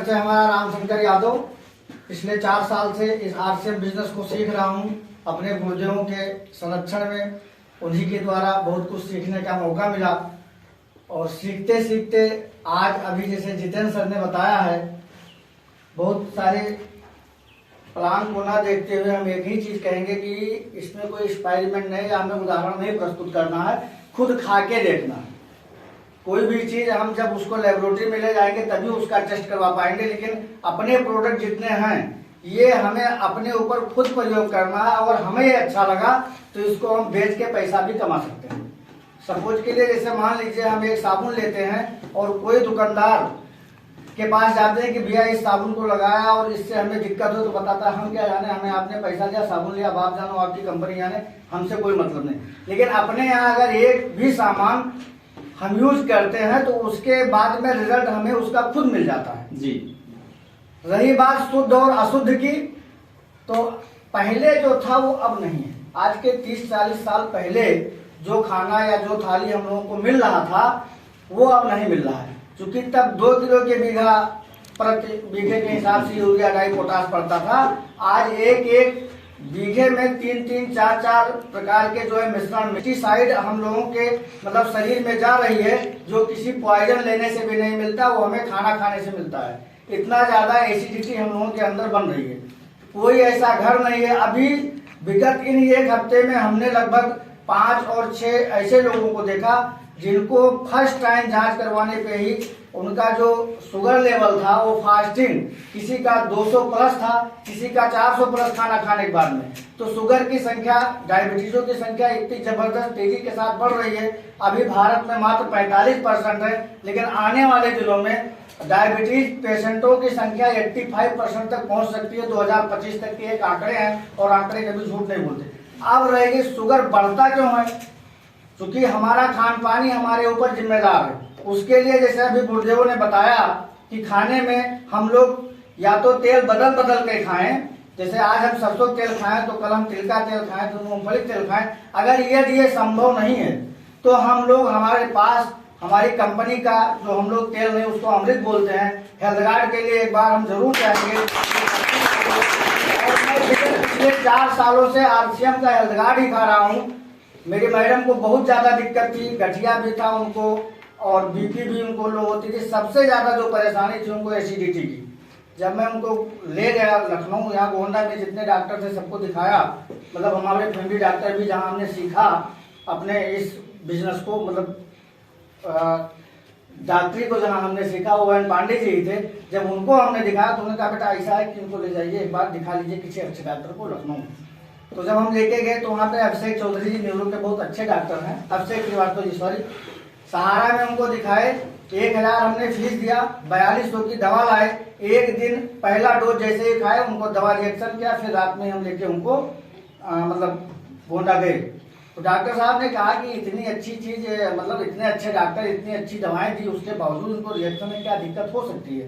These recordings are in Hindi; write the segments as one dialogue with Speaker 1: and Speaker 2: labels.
Speaker 1: परिचय हमारा रामशंकर यादव। पिछले 4 साल से इस आरसीएम बिजनेस को सीख रहा हूँ। अपने गुरुदेवों के संरक्षण में उन्हीं के द्वारा बहुत कुछ सीखने का मौका मिला और सीखते सीखते आज अभी जैसे जितेंद्र सर ने बताया है, बहुत सारे प्लान को ना देखते हुए हम एक ही चीज कहेंगे कि इसमें कोई एक्सपेरिमेंट नहीं, हमें उदाहरण नहीं प्रस्तुत करना है, खुद खा के देखना है। कोई भी चीज हम जब उसको लेबोरेटरी में ले जाएंगे तभी उसका टेस्ट करवा पाएंगे, लेकिन अपने प्रोडक्ट जितने हैं ये हमें अपने ऊपर खुद प्रयोग करना है और हमें ये अच्छा लगा तो इसको हम बेच के पैसा भी कमा सकते हैं। सपोज के लिए जैसे मान लीजिए हम एक साबुन लेते हैं और कोई दुकानदार के पास जाते हैं कि भैया इस साबुन को लगाया और इससे हमें दिक्कत हो, तो बताता है हम क्या जाने, हमें आपने पैसा लिया, साबुन लिया, आप जानो, आपकी कंपनी जाने, हमसे कोई मतलब नहीं। लेकिन अपने यहाँ अगर एक भी सामान हम यूज करते हैं तो उसके बाद में रिजल्ट हमें उसका खुद मिल जाता है जी। रही बात शुद्ध और अशुद्ध की, तो पहले जो था वो अब नहीं है। आज के 30-40 साल पहले जो खाना या जो थाली हम लोगों को मिल रहा था वो अब नहीं मिल रहा है, क्योंकि तब 2 किलो के बीघा प्रति बीघे के हिसाब से यूरिया डाई पोटाश पड़ता था। आज एक बीघे में 3-3, 4-4 प्रकार के जो है मिश्रण पेस्टिसाइड हम लोगों के मतलब शरीर में जा रही है, जो किसी पॉइजन लेने से भी नहीं मिलता, वो हमें खाना खाने से मिलता है। इतना ज्यादा एसिडिटी हम लोगों के अंदर बन रही है। कोई ऐसा घर नहीं है। अभी विगत इन 1 हफ्ते में हमने लगभग 5 और 6 ऐसे लोगों को देखा जिनको फर्स्ट टाइम जांच करवाने पे ही उनका जो शुगर लेवल था वो फास्टिंग, किसी का 200 प्लस था, किसी का 400 प्लस खाना खाने के बाद में। तो शुगर की संख्या, डायबिटीजों की संख्या इतनी जबरदस्त तेजी के साथ बढ़ रही है। अभी भारत में मात्र 45% है, लेकिन आने वाले दिनों में डायबिटीज पेशेंटों की संख्या 85% तक पहुंच सकती है। 2025 तक के एक आंकड़े हैं और आंकड़े कभी झूठ नहीं बोलते। अब रहेगी शुगर बढ़ता क्यों है? क्योंकि हमारा खान पान ही हमारे ऊपर जिम्मेदार है। उसके लिए जैसे अभी गुरुदेवों ने बताया कि खाने में हम लोग या तो तेल बदल के खाएं, जैसे आज हम सरसों तेल खाएं तो कल हम तिल का तेल खाएं, तो मूंगफली तेल खाएं। अगर ये संभव नहीं है तो हम लोग हमारे पास हमारी कंपनी का जो हम लोग तेल नहीं उसको अमृत बोलते हैं, हेल्थ गार्ड के लिए एक बार हम जरूर चाहेंगे। और मैं पिछले 4 सालों से आरसीएम का हेल्थ गार्ड ही खा रहा हूँ। मेरी मैडम को बहुत ज्यादा दिक्कत थी, गठिया भी था उनको और बीपी भी उनको लो होती थी। सबसे ज्यादा जो परेशानी थी उनको एसिडिटी की। जब मैं उनको ले गया लखनऊ, यहाँ गोंडा में जितने डॉक्टर थे सबको दिखाया, मतलब हमारे फैमिली डॉक्टर भी, जहाँ हमने सीखा अपने इस बिजनेस को, मतलब डॉक्टरी को जहाँ हमने सीखा वो एन पांडे जी थे। जब उनको हमने दिखाया तो उन्होंने कहा बेटा ऐसा है कि इनको ले जाइए, एक बार दिखा लीजिए किसी अच्छे डॉक्टर को लखनऊ। तो जब हम लेके गए तो वहाँ पे अभिषेक चौधरी जी न्यूरो के बहुत अच्छे डॉक्टर हैं, अभिषेक श्रीवास्तव जी सॉरी, सहारा में उनको दिखाए। 1000 हमने फीस दिया, 4200 की दवा लाए। एक दिन पहला डोज जैसे ही खाए उनको दवा रिएक्शन किया, फिर रात में हम लेके उनको मतलब गोंडा गए। तो डॉक्टर साहब ने कहा कि इतनी अच्छी चीज, मतलब इतने अच्छे डॉक्टर, इतनी अच्छी दवाएं दी, उसके बावजूद उनको रिएक्शन में क्या दिक्कत हो सकती है?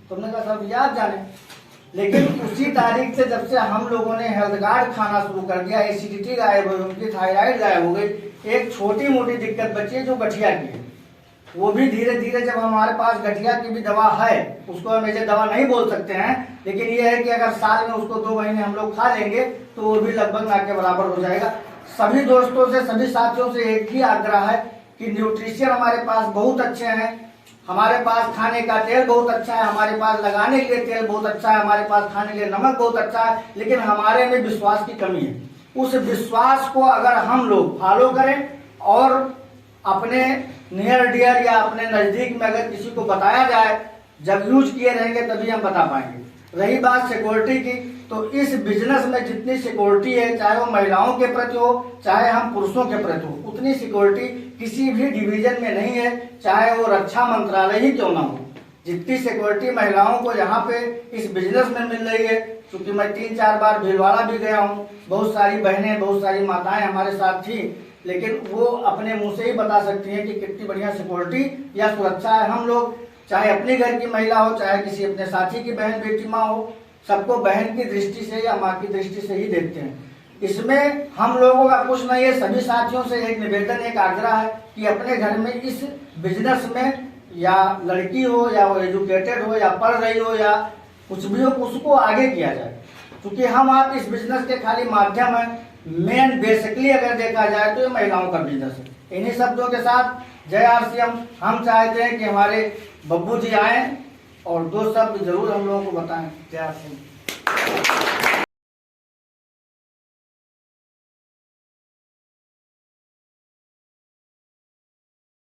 Speaker 1: तो हमने कहा सर याद जाने। लेकिन उसी तारीख से जब से हम लोगों ने हेल्थ गार्ड खाना शुरू कर दिया, एसिडिटी गायब हो गई, उनकी थायराइड गायब हो गई। एक छोटी मोटी दिक्कत बची है जो गठिया की है, वो भी धीरे धीरे, जब हमारे पास गठिया की भी दवा है, उसको हम ऐसे दवा नहीं बोल सकते हैं, लेकिन ये है कि अगर साल में उसको 2 महीने हम लोग खा लेंगे तो वो भी लगभग ना के बराबर हो जाएगा। सभी दोस्तों से, सभी साथियों से एक ही आग्रह है कि न्यूट्रिशन हमारे पास बहुत अच्छे हैं, हमारे पास खाने का तेल बहुत अच्छा है, हमारे पास लगाने के लिए तेल बहुत अच्छा है, हमारे पास खाने के लिए नमक बहुत अच्छा है, लेकिन हमारे में विश्वास की कमी है। उस विश्वास को अगर हम लोग फॉलो करें और अपने नियर डियर या अपने नजदीक में अगर किसी को बताया जाए, जब यूज किए रहेंगे तभी हम बता पाएंगे। रही बात सिक्योरिटी की, तो इस बिजनेस में जितनी सिक्योरिटी है, चाहे वो महिलाओं के प्रति हो चाहे हम पुरुषों के प्रति हो, उतनी सिक्योरिटी किसी भी डिवीजन में नहीं है, चाहे वो रक्षा मंत्रालय ही क्यों ना हो। जितनी सिक्योरिटी महिलाओं को यहाँ पे इस बिजनेस में मिल रही है, क्योंकि मैं 3-4 बार भीलवाड़ा भी गया हूँ, बहुत सारी बहनें, बहुत सारी माताएं हमारे साथ थी, लेकिन वो अपने मुंह से ही बता सकती हैं कि कितनी बढ़िया सिक्योरिटी या सुरक्षा है। हम लोग चाहे अपने घर की महिला हो, चाहे किसी अपने साथी की बहन बेटी माँ हो, सबको बहन की दृष्टि से या माँ की दृष्टि से ही देखते हैं। इसमें हम लोगों का कुछ नहीं है। सभी साथियों से एक निवेदन, एक आग्रह है कि अपने घर में इस बिजनेस में या लड़की हो या वो एजुकेटेड हो या पढ़ रही हो या कुछ भी हो, उसको आगे किया जाए। क्योंकि हम आप इस बिजनेस के खाली माध्यम है, मेन बेसिकली अगर देखा जाए तो ये महिलाओं का बिजनेस है। इन्हीं शब्दों के साथ जय आरसीएम। हम चाहते हैं कि हमारे बब्बू जी आए और दो शब्द जरूर हम लोगों को बताएं। जय आरसीएम।